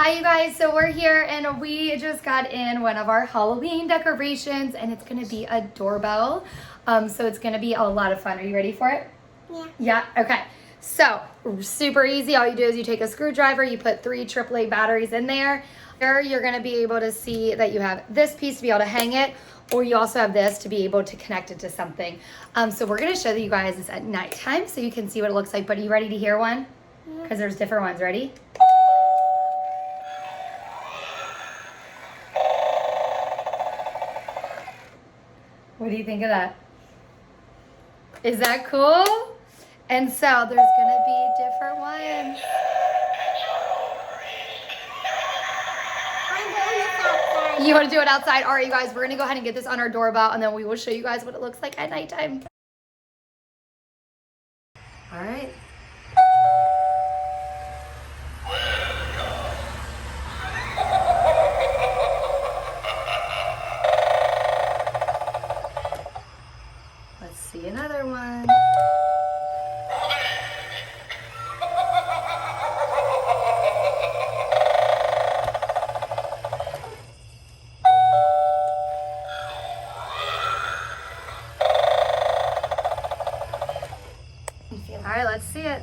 Hi you guys, so we're here and we just got in one of our Halloween decorations and it's gonna be a doorbell. So it's gonna be a lot of fun. Are you ready for it? Yeah. Yeah, okay. So super easy. All you do is you take a screwdriver, you put 3 AAA batteries in there. There you're gonna be able to see that you have this piece to be able to hang it, or you also have this to be able to connect it to something. So we're gonna show you guys this at nighttime so you can see what it looks like. But are you ready to hear one? Because there's different ones. Ready? What do you think of that? Is that cool? And so there's gonna be different ones. I'm doing this outside. You wanna do it outside? All right, you guys, we're gonna go ahead and get this on our doorbell and then we will show you guys what it looks like at nighttime. All right. Let's see another one. All right, let's see it.